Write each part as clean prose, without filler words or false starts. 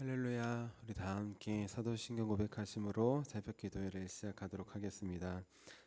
할렐루야. 우리 다 함께 사도신경 고백하심으로 새벽 기도회를 시작하도록 하겠습니다.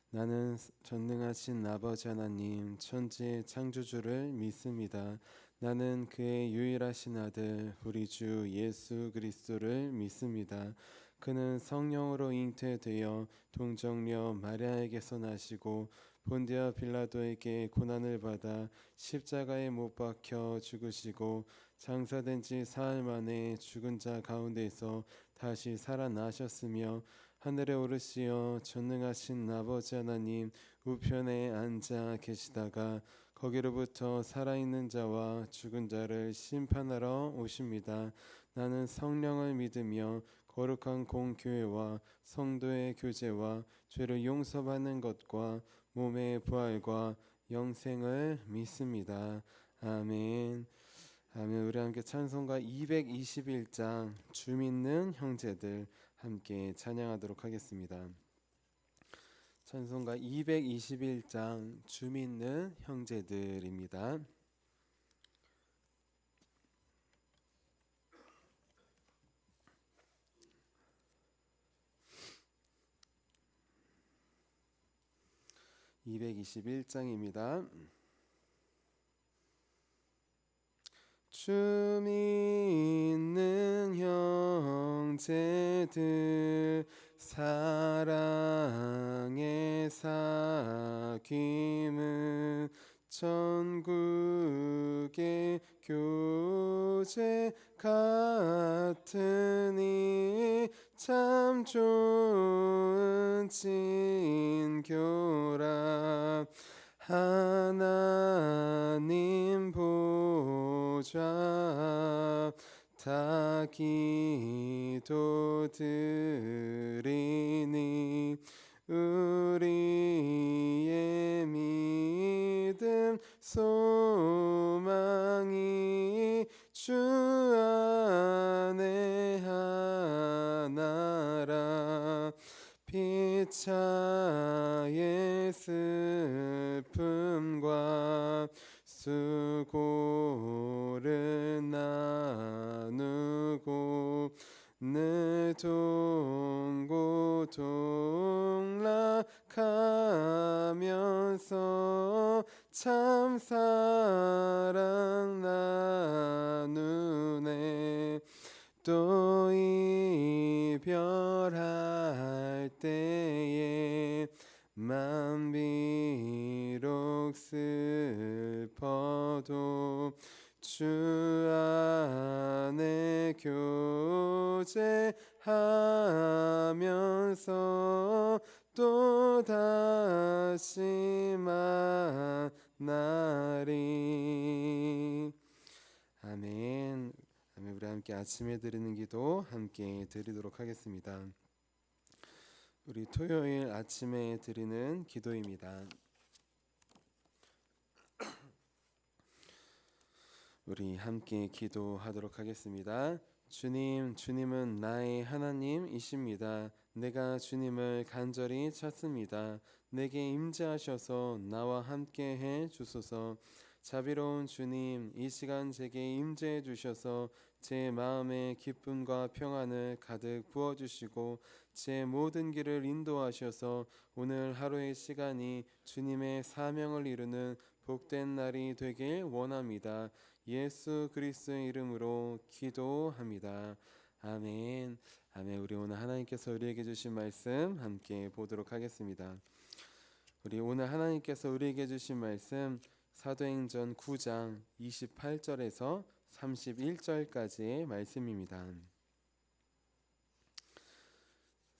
나는 전능하신 아버지 하나님 천지 창조주를 믿습니다. 나는 그의 유일하신 아들 우리 주 예수 그리스도를 믿습니다. 그는 성령으로 잉태되어 동정녀 마리아에게서 나시고 본디아 빌라도에게 고난을 받아 십자가에 못 박혀 죽으시고 장사된 지 사흘 만에 죽은 자 가운데서 다시 살아나셨으며 하늘에 오르시어 전능하신 아버지 하나님 우편에 앉아 계시다가 거기로부터 살아있는 자와 죽은 자를 심판하러 오십니다. 나는 성령을 믿으며 거룩한 공교회와 성도의 교제와 죄를 용서받는 것과 몸의 부활과 영생을 믿습니다. 아멘. 아멘. 우리 함께 찬송가 221장 주 믿는 형제들 함께 찬양하도록 하겠습니다. 찬송가 221장 주 믿는 형제들입니다. (221장입니다) 주 믿는 형제들 사랑의 사귐은 전국의 교제 같으니 참 좋은 친교라. 하나님 보좌 다 기도드리니 우리의 믿음 소망이 주 안에 하나라. 피차의 슬픔과 수고를 나누고 늘 동고동락하면서 참 사랑 나누네. 또 이별할 때에 맘 비록 슬퍼도 주 안에 교제하면서 또 다시 만나리. 아멘. 우리 함께 아침에 드리는 기도 함께 드리도록 하겠습니다. 우리 토요일 아침에 드리는 기도입니다. 우리 함께 기도하도록 하겠습니다. 주님, 주님은 나의 하나님이십니다. 내가 주님을 간절히 찾습니다. 내게 임재하셔서 나와 함께 해 주소서. 자비로운 주님, 이 시간 제게 임재해 주셔서 제 마음에 기쁨과 평안을 가득 부어주시고 제 모든 길을 인도하셔서 오늘 하루의 시간이 주님의 사명을 이루는 복된 날이 되길 원합니다. 예수 그리스도의 이름으로 기도합니다. 아멘. 아멘. 우리 오늘 하나님께서 우리에게 주신 말씀 함께 보도록 하겠습니다. 우리 오늘 하나님께서 우리에게 주신 말씀 사도행전 9장 28절에서 31절까지의 말씀입니다.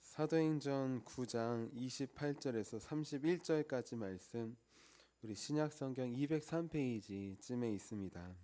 사도행전 9장 28절에서 31절까지 말씀, 우리 신약성경 203페이지쯤에 있습니다.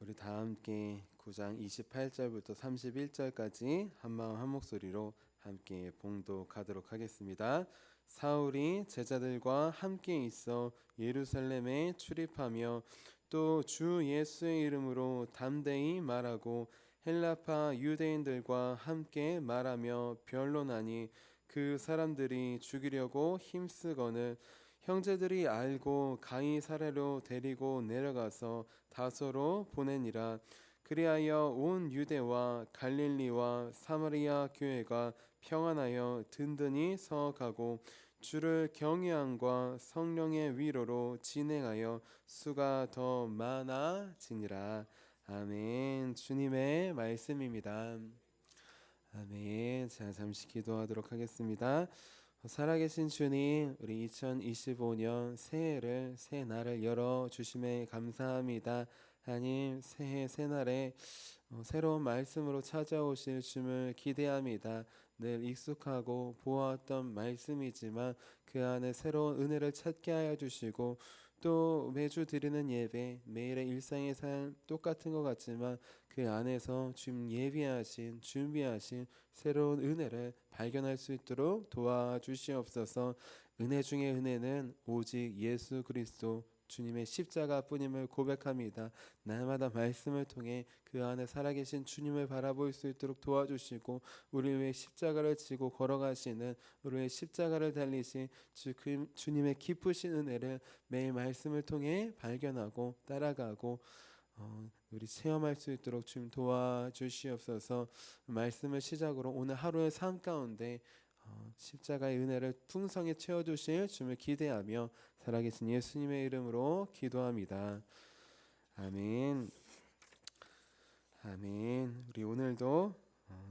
우리 다 함께 9장 28절부터 31절까지 한마음 한목소리로 함께 봉독하도록 하겠습니다. 사울이 제자들과 함께 있어 예루살렘에 출입하며 또 주 예수의 이름으로 담대히 말하고 헬라파 유대인들과 함께 말하며 변론하니 그 사람들이 죽이려고 힘쓰거늘 형제들이 알고 가히 사례로 데리고 내려가서 다소로 보내니라. 그리하여 온 유대와 갈릴리와 사마리아 교회가 평안하여 든든히 서가고 주를 경외함과 성령의 위로로 진행하여 수가 더 많아지니라. 아멘. 주님의 말씀입니다. 아멘. 자, 잠시 기도하도록 하겠습니다. 살아계신 주님, 우리 2025년 새 날을 열어주심에 감사합니다. 하나님, 새해 새날에 새로운 말씀으로 찾아오실 주를 기대합니다. 늘 익숙하고 보았던 말씀이지만 그 안에 새로운 은혜를 찾게 하여 주시고, 또 매주 드리는 예배, 매일의 일상의 삶 똑같은 것 같지만 그 안에서 주님 예비하신, 준비하신 새로운 은혜를 발견할 수 있도록 도와주시옵소서. 은혜 중에 은혜는 오직 예수 그리스도 주님의 십자가뿐임을 고백합니다. 날마다 말씀을 통해 그 안에 살아계신 주님을 바라볼 수 있도록 도와주시고, 우리 위해 십자가를 지고 걸어가시는, 우리 위해 십자가를 달리신 주님의 기쁘신 은혜를 매일 말씀을 통해 발견하고 따라가고 우리 체험할 수 있도록 주님 도와주시옵소서. 말씀을 시작으로 오늘 하루의 삶 가운데 십자가의 은혜를 풍성히 채워주실 주님을 기대하며 살아계신 예수님의 이름으로 기도합니다. 아멘. 아멘. 우리 오늘도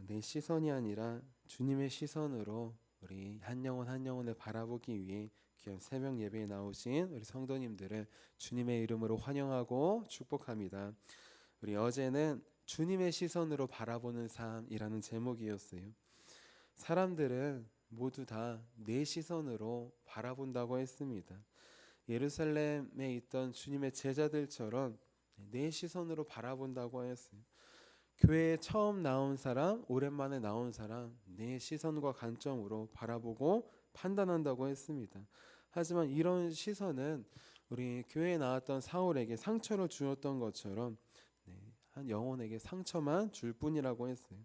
내 시선이 아니라 주님의 시선으로 우리 한 영혼 한 영혼을 바라보기 위해 귀한 새벽 예배에 나오신 우리 성도님들을 주님의 이름으로 환영하고 축복합니다. 우리 어제는 주님의 시선으로 바라보는 삶이라는 제목이었어요. 사람들은 모두 다 내 시선으로 바라본다고 했습니다. 예루살렘에 있던 주님의 제자들처럼 내 시선으로 바라본다고 하였어요. 교회에 처음 나온 사람, 오랜만에 나온 사람, 내 시선과 관점으로 바라보고 판단한다고 했습니다. 하지만 이런 시선은 우리 교회에 나왔던 사울에게 상처를 주었던 것처럼 한 영혼에게 상처만 줄 뿐이라고 했어요.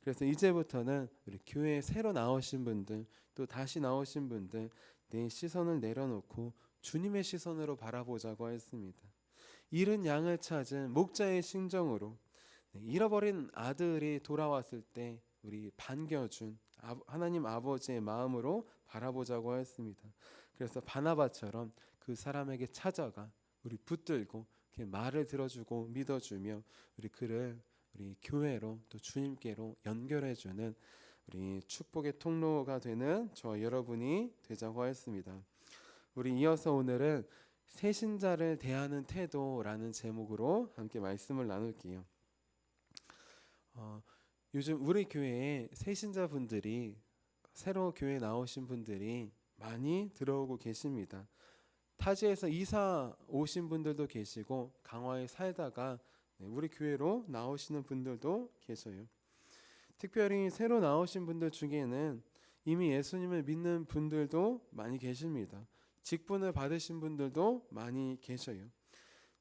그래서 이제부터는 우리 교회에 새로 나오신 분들, 또 다시 나오신 분들, 내 시선을 내려놓고 주님의 시선으로 바라보자고 했습니다. 잃은 양을 찾은 목자의 심정으로, 잃어버린 아들이 돌아왔을 때 우리 반겨준 하나님 아버지의 마음으로 바라보자고 했습니다. 그래서 바나바처럼 그 사람에게 찾아가 우리 붙들고 말을 들어주고 믿어주며 우리 그를 우리 교회로 또 주님께로 연결해주는 우리 축복의 통로가 되는 저와 여러분이 되자고 하였습니다. 우리 이어서 오늘은 새신자를 대하는 태도라는 제목으로 함께 말씀을 나눌게요. 요즘 우리 교회에 새신자분들이, 새로 교회에 나오신 분들이 많이 들어오고 계십니다. 타지에서 이사 오신 분들도 계시고 강화에 살다가 우리 교회로 나오시는 분들도 계셔요. 특별히 새로 나오신 분들 중에는 이미 예수님을 믿는 분들도 많이 계십니다. 직분을 받으신 분들도 많이 계셔요.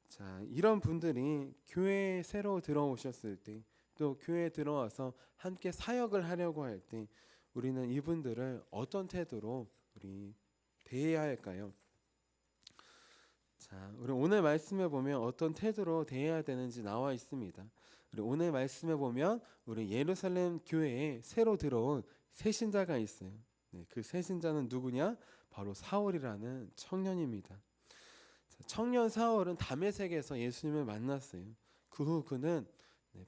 자, 이런 분들이 교회에 새로 들어오셨을 때, 또 교회에 들어와서 함께 사역을 하려고 할 때 우리는 이분들을 어떤 태도로 우리 대해야 할까요? 자, 우리 오늘 말씀에 보면 어떤 태도로 대해야 되는지 나와 있습니다. 우리 오늘 말씀에 보면 우리 예루살렘 교회에 새로 들어온 새신자가 있어요. 그 새신자는 누구냐? 바로 사울이라는 청년입니다. 청년 사울은 다메섹에서 예수님을 만났어요. 그 후 그는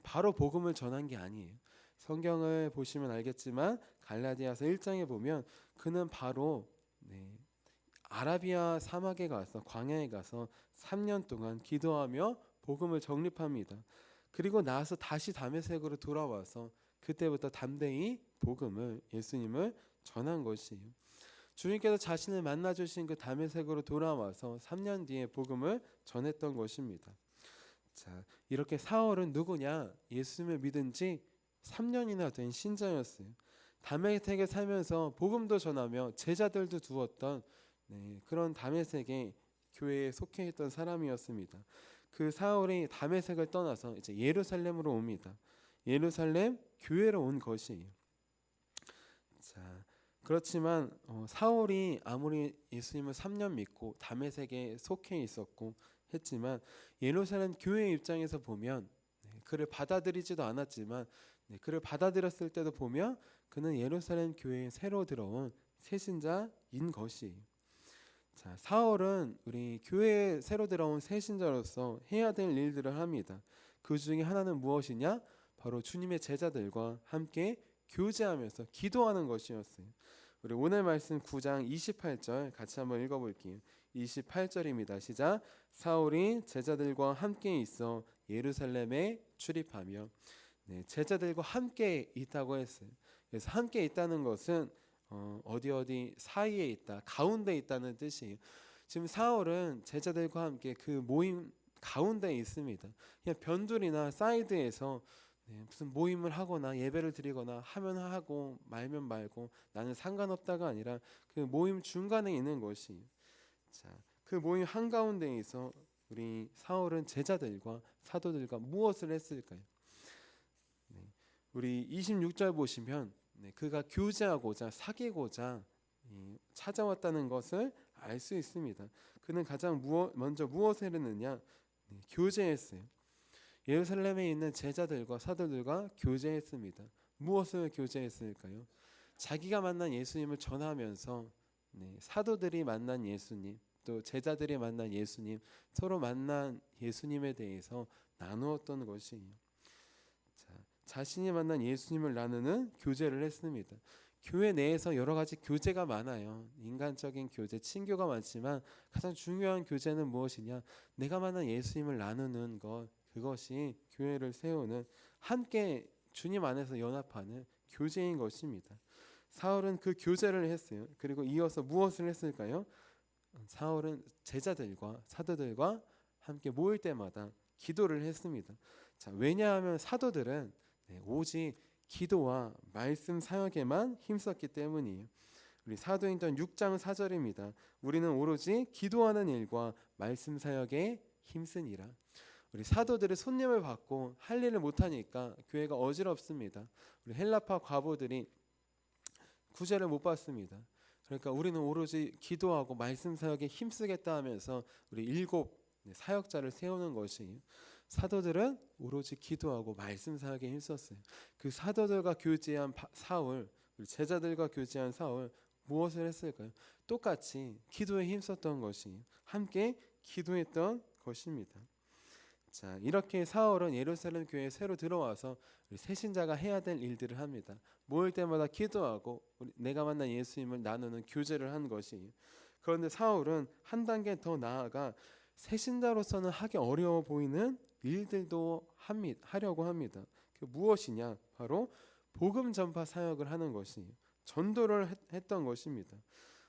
바로 복음을 전한 게 아니에요. 성경을 보시면 알겠지만 갈라디아서 1장에 보면 그는 바로 아라비아 사막에 가서, 광야에 가서 3년 동안 기도하며 복음을 정립합니다. 그리고 나서 다시 다메섹으로 돌아와서 그때부터 담대히 복음을, 예수님을 전한 것이에요. 주님께서 자신을 만나주신 그 다메섹으로 돌아와서 3년 뒤에 복음을 전했던 것입니다. 자, 이렇게 사울은 누구냐? 예수님을 믿은 지 3년이나 된 신자였어요. 다메섹에 살면서 복음도 전하며 제자들도 두었던 그런 다메섹의 교회에 속해 있던 사람이었습니다. 그 사울이 다메섹을 떠나서 이제 예루살렘으로 옵니다. 예루살렘 교회로 온 것이에요. 자, 그렇지만 사울이 아무리 예수님을 3년 믿고 다메섹에 속해 있었고 했지만 예루살렘 교회 입장에서 보면 그를 받아들이지도 않았지만 그를 받아들였을 때도 보면 그는 예루살렘 교회에 새로 들어온 새신자인 것이에요. 자, 사울은 우리 교회에 새로 들어온 새신자로서 해야 될 일들을 합니다. 그 중에 하나는 무엇이냐? 바로 주님의 제자들과 함께 교제하면서 기도하는 것이었어요. 우리 오늘 말씀 9장 28절 같이 한번 읽어볼게요. 28절입니다. 시작. 사울이 제자들과 함께 있어 예루살렘에 출입하며, 제자들과 함께 있다고 했어요. 그래서 함께 있다는 것은 어디 사이에 있다, 가운데 있다는 뜻이에요. 지금 사울은 제자들과 함께 그 모임 가운데 있습니다. 그냥 변두리나 사이드에서 무슨 모임을 하거나 예배를 드리거나 하면 하고 말면 말고 나는 상관없다가 아니라 그 모임 중간에 있는 것이, 자, 그 모임 한가운데에서 우리 사울은 제자들과 사도들과 무엇을 했을까요? 우리 26절 보시면 그가 교제하고자 사귀고자 찾아왔다는 것을 알 수 있습니다. 그는 가장 먼저 무엇을 했느냐? 교제했어요. 예루살렘에 있는 제자들과 사도들과 교제했습니다. 무엇을 교제했을까요? 자기가 만난 예수님을 전하면서 사도들이 만난 예수님, 또 제자들이 만난 예수님, 서로 만난 예수님에 대해서 나누었던 것이에요. 자신이 만난 예수님을 나누는 교제를 했습니다. 교회 내에서 여러 가지 교제가 많아요. 인간적인 교제, 친교가 많지만 가장 중요한 교제는 무엇이냐? 내가 만난 예수님을 나누는 것, 그것이 교회를 세우는, 함께 주님 안에서 연합하는 교제인 것입니다. 사울은 그 교제를 했어요. 그리고 이어서 무엇을 했을까요? 사울은 제자들과 사도들과 함께 모일 때마다 기도를 했습니다. 자, 왜냐하면 사도들은 오직 기도와 말씀 사역에만 힘썼기 때문이에요. 우리 사도행전 6장 4절입니다. 우리는 오로지 기도하는 일과 말씀 사역에 힘쓰니라. 우리 사도들의 손님을 받고 할 일을 못하니까 교회가 어지럽습니다. 우리 헬라파 과부들이 구제를 못 받습니다. 그러니까 우리는 오로지 기도하고 말씀 사역에 힘쓰겠다 하면서 우리 7 사역자를 세우는 것이에요. 사도들은 오로지 기도하고 말씀 사역에 힘썼어요. 그 사도들과 교제한 사울, 우리 제자들과 교제한 사울 무엇을 했을까요? 똑같이 기도에 힘썼던 것이, 함께 기도했던 것입니다. 자, 이렇게 사울은 예루살렘 교회에 새로 들어와서 우리 새신자가 해야 될 일들을 합니다. 모일 때마다 기도하고 내가 만난 예수님을 나누는 교제를 한 것이. 그런데 사울은 한 단계 더 나아가 새신자로서는 하기 어려워 보이는 일들도 하려고 합니다. 그 무엇이냐? 바로 복음 전파 사역을 하는 것이, 전도를 했던 것입니다.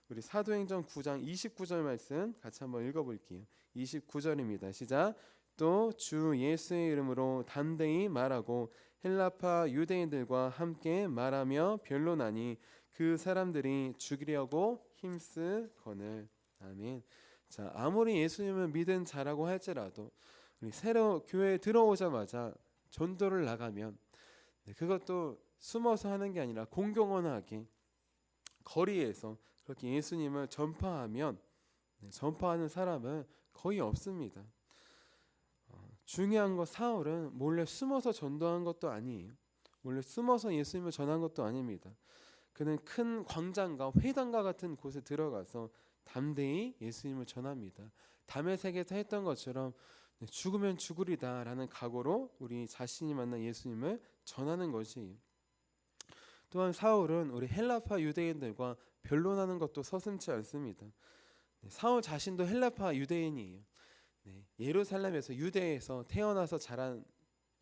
우리 사도행전 9장 29절 말씀 같이 한번 읽어볼게요. 29절입니다. 시작. 또 주 예수의 이름으로 담대히 말하고 헬라파 유대인들과 함께 말하며 변론하니 그 사람들이 죽이려고 힘쓰거늘. 아멘. 자, 아무리 예수님을 믿은 자라고 할지라도 우리 새로 교회에 들어오자마자 전도를 나가면 그것도 숨어서 하는 게 아니라 공공연하게 거리에서 그렇게 예수님을 전파하면 전파하는 사람은 거의 없습니다. 중요한 거, 사울은 몰래 숨어서 전도한 것도 아니에요. 몰래 숨어서 예수님을 전한 것도 아닙니다. 그는 큰 광장과 회당과 같은 곳에 들어가서 담대히 예수님을 전합니다. 다메섹에서 했던 것처럼 죽으면 죽으리다라는 각오로 우리 자신이 만난 예수님을 전하는 것이에요. 또한 사울은 우리 헬라파 유대인들과 변론하는 것도 서슴지 않습니다. 사울 자신도 헬라파 유대인이에요. 예루살렘에서, 유대에서 태어나서 자란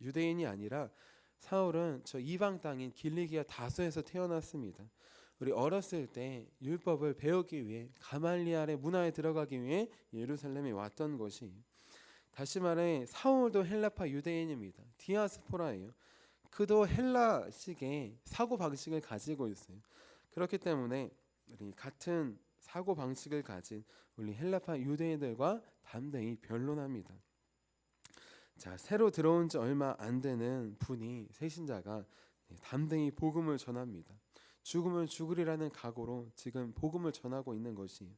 유대인이 아니라 사울은 저 이방 땅인 길리기아 다소에서 태어났습니다. 우리 어렸을 때 율법을 배우기 위해 가말리알의 문화에 들어가기 위해 예루살렘에 왔던 것이, 다시 말해 사울도 헬라파 유대인입니다. 디아스포라예요. 그도 헬라식의 사고 방식을 가지고 있어요. 그렇기 때문에 우리 같은 사고 방식을 가진 우리 헬라파 유대인들과 담대히 변론합니다. 자, 새로 들어온 지 얼마 안 되는 분이, 새신자가 담대히 복음을 전합니다. 죽으면 죽으리라는 각오로 지금 복음을 전하고 있는 것이에요.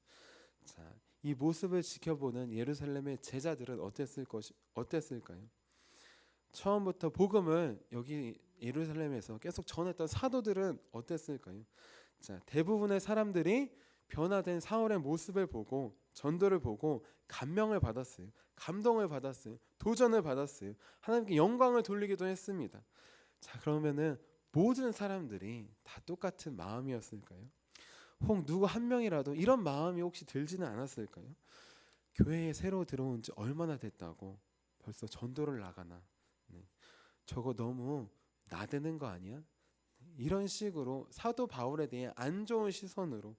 자, 이 모습을 지켜보는 예루살렘의 제자들은 어땠을까요? 처음부터 복음을 여기 예루살렘에서 계속 전했던 사도들은 어땠을까요? 자, 대부분의 사람들이 변화된 사울의 모습을 보고 전도를 보고 감명을 받았어요. 감동을 받았어요. 도전을 받았어요. 하나님께 영광을 돌리기도 했습니다. 자, 그러면은 모든 사람들이 다 똑같은 마음이었을까요? 혹 누구 한 명이라도 이런 마음이 혹시 들지는 않았을까요? 교회에 새로 들어온 지 얼마나 됐다고 벌써 전도를 나가나? 네. 저거 너무 나대는 거 아니야? 이런 식으로 사도 바울에 대해 안 좋은 시선으로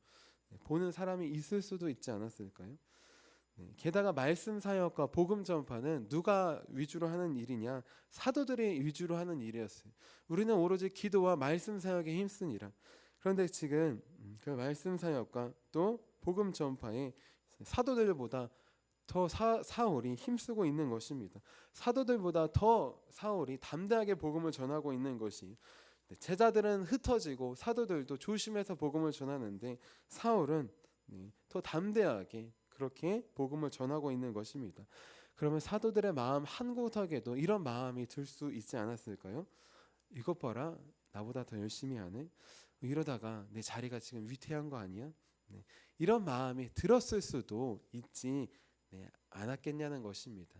보는 사람이 있을 수도 있지 않았을까요? 게다가 말씀 사역과 복음 전파는 누가 위주로 하는 일이냐? 사도들이 위주로 하는 일이었어요. 우리는 오로지 기도와 말씀 사역에 힘쓰니라. 그런데 지금 그 말씀 사역과 또 복음 전파에 사도들보다 더 사울이 힘쓰고 있는 것입니다. 사도들보다 더 사울이 담대하게 복음을 전하고 있는 것이, 제자들은 흩어지고 사도들도 조심해서 복음을 전하는데 사울은 더 담대하게 그렇게 복음을 전하고 있는 것입니다. 그러면 사도들의 마음 한 구석에도 이런 마음이 들 수 있지 않았을까요? 이것 봐라, 나보다 더 열심히 하네. 이러다가 내 자리가 지금 위태한 거 아니야? 이런 마음이 들었을 수도 있지 않았겠냐는 것입니다.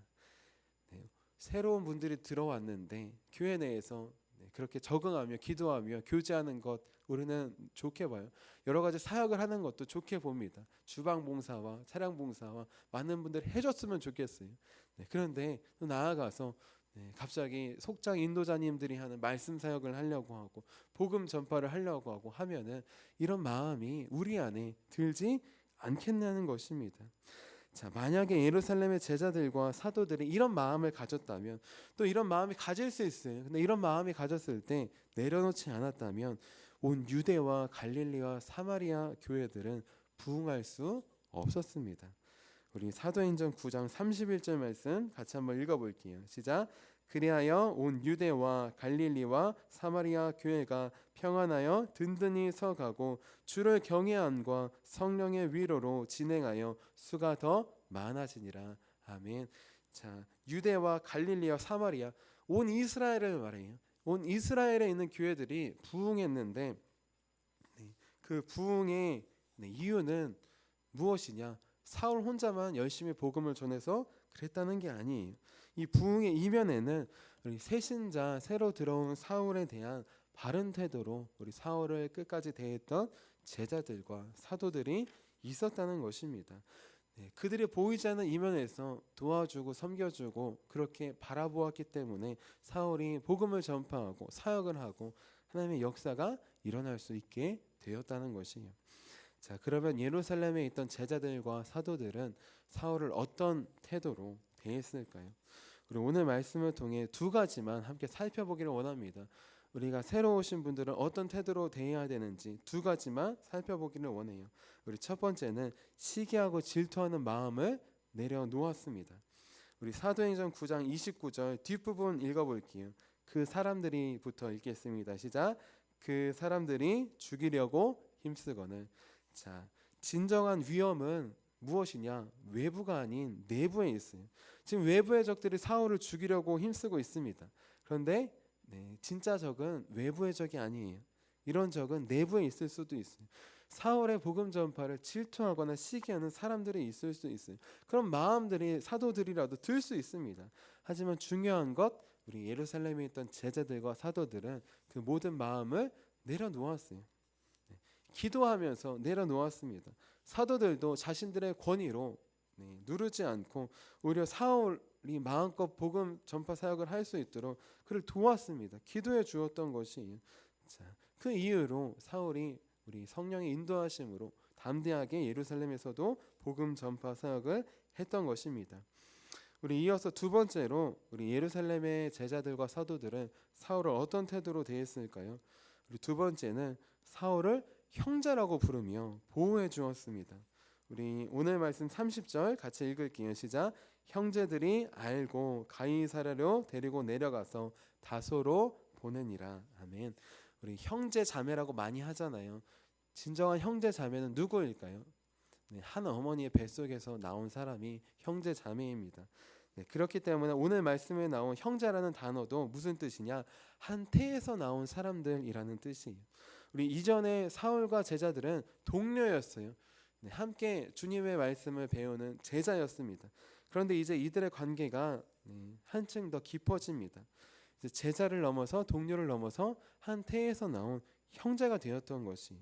새로운 분들이 들어왔는데 교회 내에서 그렇게 적응하며 기도하며 교제하는 것 우리는 좋게 봐요. 여러 가지 사역을 하는 것도 좋게 봅니다. 주방 봉사와 차량 봉사와 많은 분들이 해줬으면 좋겠어요. 그런데 또 나아가서 갑자기 속장 인도자님들이 하는 말씀 사역을 하려고 하고 복음 전파를 하려고 하고 하면은 이런 마음이 우리 안에 들지 않겠냐는 것입니다. 자, 만약에 예루살렘의 제자들과 사도들이 이런 마음을 가졌다면 또 이런 마음이 가질 수 있어요. 근데 이런 마음이 가졌을 때 내려놓지 않았다면 온 유대와 갈릴리와 사마리아 교회들은 부흥할 수 없었습니다. 우리 사도행전 9장 31절 말씀 같이 한번 읽어볼게요. 시작. 그리하여 온 유대와 갈릴리와 사마리아 교회가 평안하여 든든히 서가고 주를 경외함과 성령의 위로로 진행하여 수가 더 많아지니라. 아멘. 자, 유대와 갈릴리와 사마리아 온 이스라엘을 말해요. 온 이스라엘에 있는 교회들이 부흥했는데 그 부흥의 이유는 무엇이냐? 사울 혼자만 열심히 복음을 전해서 그랬다는 게 아니에요. 이 부흥의 이면에는 우리 새신자 새로 들어온 사울에 대한 바른 태도로 우리 사울을 끝까지 대했던 제자들과 사도들이 있었다는 것입니다. 그들이 보이지 않는 이면에서 도와주고 섬겨주고 그렇게 바라보았기 때문에 사울이 복음을 전파하고 사역을 하고 하나님의 역사가 일어날 수 있게 되었다는 것이에요. 자, 그러면 예루살렘에 있던 제자들과 사도들은 사울을 어떤 태도로 대했을까요? 우리 오늘 말씀을 통해 두 가지만 함께 살펴보기를 원합니다. 우리가 새로 오신 분들은 어떤 태도로 대해야 되는지 두 가지만 살펴보기를 원해요. 우리 첫 번째는 시기하고 질투하는 마음을 내려놓았습니다. 우리 사도행전 9장 29절 뒷부분 읽어볼게요. 그 사람들이부터 읽겠습니다. 시작. 그 사람들이 죽이려고 힘쓰거늘. 자, 진정한 위험은 무엇이냐? 외부가 아닌 내부에 있어요. 지금 외부의 적들이 사울을 죽이려고 힘쓰고 있습니다. 그런데 진짜 적은 외부의 적이 아니에요. 이런 적은 내부에 있을 수도 있어요. 사울의 복음 전파를 질투하거나 시기하는 사람들이 있을 수 있어요. 그런 마음들이 사도들이라도 들 수 있습니다. 하지만 중요한 것, 우리 예루살렘에 있던 제자들과 사도들은 그 모든 마음을 내려놓았어요. 기도하면서 내려놓았습니다. 사도들도 자신들의 권위로 누르지 않고 오히려 사울이 마음껏 복음 전파 사역을 할 수 있도록 그를 도왔습니다. 기도해 주었던 것이에요. 자, 그 이유로 사울이 우리 성령의 인도하심으로 담대하게 예루살렘에서도 복음 전파 사역을 했던 것입니다. 우리 이어서 두 번째로 우리 예루살렘의 제자들과 사도들은 사울을 어떤 태도로 대했을까요? 우리 두 번째는 사울을 형제라고 부르며 보호해 주었습니다. 우리 오늘 말씀 30절 같이 읽을게요. 시작. 형제들이 알고 가이사랴로 데리고 내려가서 다소로 보내니라. 아멘. 우리 형제 자매라고 많이 하잖아요. 진정한 형제 자매는 누구일까요? 네, 한 어머니의 뱃속에서 나온 사람이 형제 자매입니다. 네, 그렇기 때문에 오늘 말씀에 나온 형제라는 단어도 무슨 뜻이냐? 한 태에서 나온 사람들이라는 뜻이에요. 우리 이전에 사울과 제자들은 동료였어요. 네, 함께 주님의 말씀을 배우는 제자였습니다. 그런데 이제 이들의 관계가 한층 더 깊어집니다. 이제 제자를 넘어서 동료를 넘어서 한 태에서 나온 형제가 되었던 것이,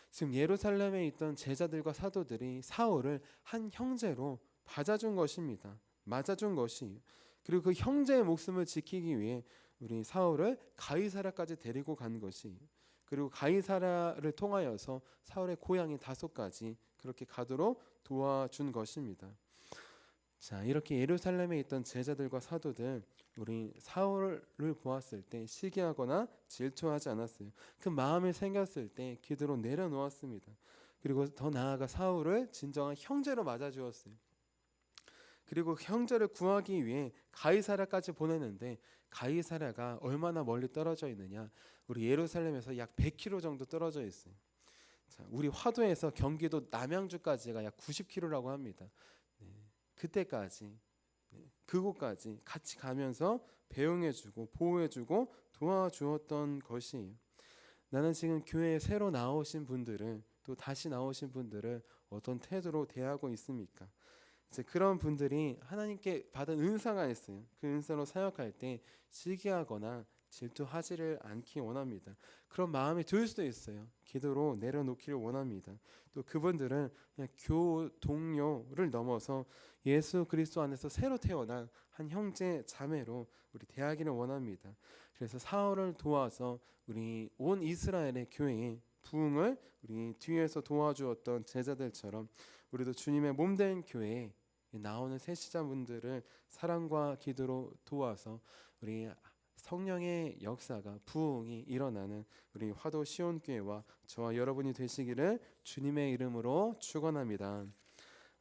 지금 예루살렘에 있던 제자들과 사도들이 사울을 한 형제로 받아준 것입니다. 맞아준 것이에요. 그리고 그 형제의 목숨을 지키기 위해 우리 사울을 가이사랴까지 데리고 간 것이에요. 그리고 가이사랴를 통하여서 사울의 고향인 다소까지 그렇게 가도록 도와준 것입니다. 자, 이렇게 예루살렘에 있던 제자들과 사도들, 우리 사울을 보았을 때 시기하거나 질투하지 않았어요. 그 마음이 생겼을 때 기도로 내려놓았습니다. 그리고 더 나아가 사울을 진정한 형제로 맞아주었어요. 그리고 형제를 구하기 위해 가이사랴까지 보내는데, 가이사랴가 얼마나 멀리 떨어져 있느냐? 우리 예루살렘에서 약 100km 정도 떨어져 있어요. 자, 우리 화도에서 경기도 남양주까지가 약 90km라고 합니다. 그때까지, 그곳까지 같이 가면서 배웅해주고 보호해주고 도와주었던 것이에요. 나는 지금 교회에 새로 나오신 분들을, 또 다시 나오신 분들을 어떤 태도로 대하고 있습니까? 이제 그런 분들이 하나님께 받은 은사가 있어요. 그 은사로 사역할 때 시기하거나 질투하지를 않기 원합니다. 그런 마음이 들 수도 있어요. 기도로 내려놓기를 원합니다. 또 그분들은 그냥 동료를 넘어서 예수 그리스도 안에서 새로 태어난 한 형제 자매로 우리 대하기를 원합니다. 그래서 사울을 도와서 우리 온 이스라엘의 교회의 부흥을 우리 뒤에서 도와주었던 제자들처럼, 우리도 주님의 몸된 교회에 나오는 새시자분들을 사랑과 기도로 도와서 우리 성령의 역사가, 부흥이 일어나는 우리 화도 시온교회와 저와 여러분이 되시기를 주님의 이름으로 축원합니다.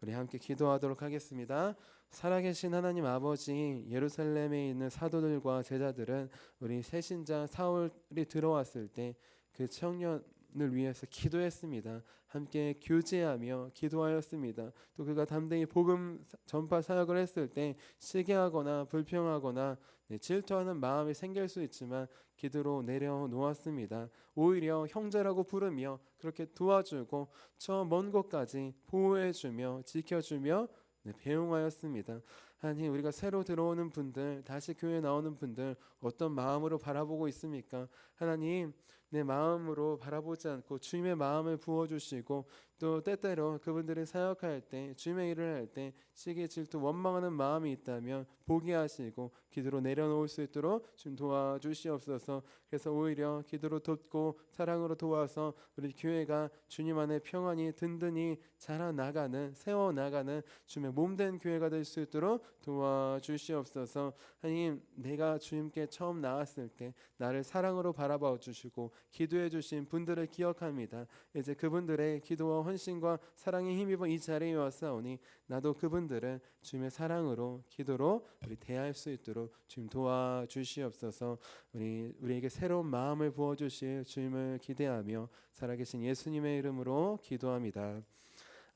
우리 함께 기도하도록 하겠습니다. 살아계신 하나님 아버지, 예루살렘에 있는 사도들과 제자들은 우리 새신자 사울이 들어왔을 때 그 청년을 위해서 기도했습니다. 함께 교제하며 기도하였습니다. 또 그가 담대히 복음 전파 사역을 했을 때 시기하거나 불평하거나 질투하는 마음이 생길 수 있지만 기도로 내려놓았습니다. 오히려 형제라고 부르며 그렇게 도와주고 저 먼 곳까지 보호해주며 지켜주며 배웅하였습니다. 하나님, 우리가 새로 들어오는 분들, 다시 교회에 나오는 분들 어떤 마음으로 바라보고 있습니까? 하나님, 내 마음으로 바라보지 않고 주님의 마음을 부어주시고, 또 때때로 그분들이 사역할 때, 주님의 일을 할 때 시기 질투 원망하는 마음이 있다면 포기하시고 기도로 내려놓을 수 있도록 좀 도와주시옵소서. 그래서 오히려 기도로 돕고 사랑으로 도와서 우리 교회가 주님 안에 평안히 든든히 자라나가는, 세워나가는 주님의 몸된 교회가 될 수 있도록 도와주시옵소서. 하나님, 내가 주님께 처음 나왔을 때 나를 사랑으로 바라봐 주시고 기도해 주신 분들을 기억합니다. 이제 그분들의 기도와 헌신과 사랑에 힘입어 이 자리에 왔사오니 나도 그분들을 주님의 사랑으로, 기도로 우리 대할 수 있도록 주님 도와주시옵소서. 우리에게 새로운 마음을 부어주실 주님을 기대하며 살아계신 예수님의 이름으로 기도합니다.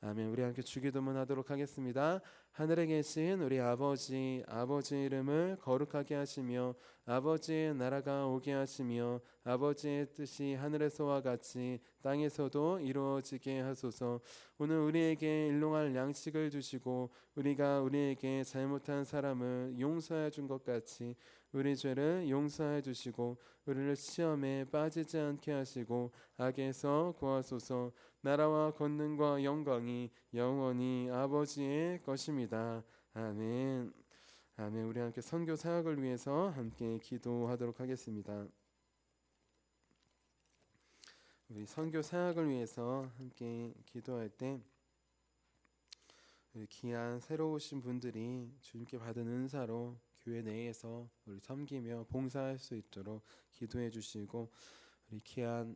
아멘. 우리 함께 주기도문 하도록 하겠습니다. 하늘에 계신 우리 아버지 이름을 거룩하게 하시며 아버지의 나라가 오게 하시며 아버지의 뜻이 하늘에서와 같이 땅에서도 이루어지게 하소서. 오늘 우리에게 일용할 양식을 주시고 우리가 우리에게 잘못한 사람을 용서해 준 것 같이 우리 죄를 용서해 주시고 우리를 시험에 빠지지 않게 하시고 악에서 구하소서. 나라와 권능과 영광이 영원히 아버지의 것입니다. 아멘. 아멘. 우리 함께 선교 사역을 위해서 함께 기도하도록 하겠습니다. 우리 선교 사역을 위해서 함께 기도할 때 우리 귀한 새로 오신 분들이 주님께 받은 은사로 교회 내에서 우리 섬기며 봉사할 수 있도록 기도해 주시고, 우리 귀한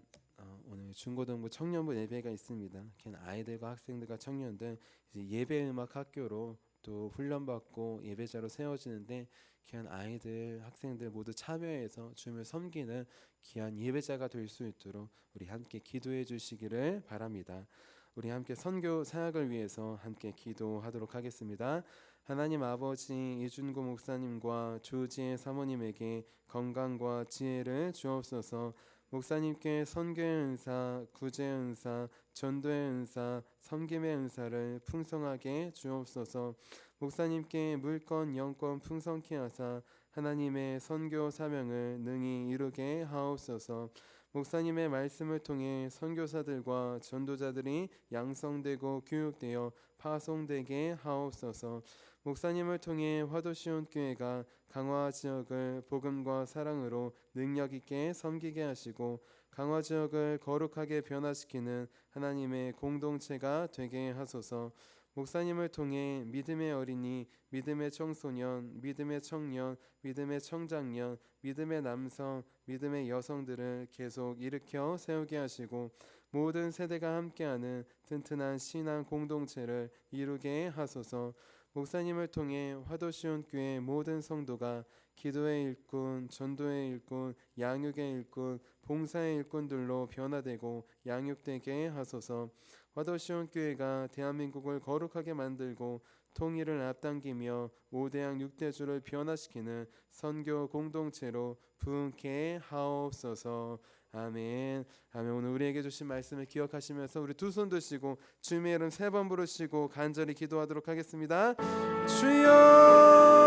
오늘 중고등부 청년부 예배가 있습니다. 아이들과 학생들과 청년들 이제 예배 음악 학교로 또 훈련받고 예배자로 세워지는데 귀한 아이들, 학생들 모두 참여해서 주님을 섬기는 귀한 예배자가 될 수 있도록 우리 함께 기도해 주시기를 바랍니다. 우리 함께 선교 사역을 위해서 함께 기도하도록 하겠습니다. 하나님 아버지, 이준구 목사님과 조지혜 사모님에게 건강과 지혜를 주옵소서. 목사님께 선교의 은사, 구제의 은사, 전도의 은사, 섬김의 은사를 풍성하게 주옵소서. 목사님께 물권 영권 풍성케 하사 하나님의 선교 사명을 능히 이루게 하옵소서. 목사님의 말씀을 통해 선교사들과 전도자들이 양성되고 교육되어 파송되게 하옵소서. 목사님을 통해 화도시온교회가 강화 지역을 복음과 사랑으로 능력 있게 섬기게 하시고 강화 지역을 거룩하게 변화시키는 하나님의 공동체가 되게 하소서. 목사님을 통해 믿음의 어린이, 믿음의 청소년, 믿음의 청년, 믿음의 청장년, 믿음의 남성, 믿음의 여성들을 계속 일으켜 세우게 하시고 모든 세대가 함께하는 튼튼한 신앙 공동체를 이루게 하소서. 목사님을 통해 화도시온교회 모든 성도가 기도의 일꾼, 전도의 일꾼, 양육의 일꾼, 봉사의 일꾼들로 변화되고 양육되게 하소서. 화도시온교회가 대한민국을 거룩하게 만들고 통일을 앞당기며 5대양 6대주를 변화시키는 선교 공동체로 부흥케 하옵소서. 아멘. 아멘. 오늘 우리에게 주신 말씀을 기억하시면서 우리 두 손 드시고 주님의 이름 3번 부르시고 간절히 기도하도록 하겠습니다. 주여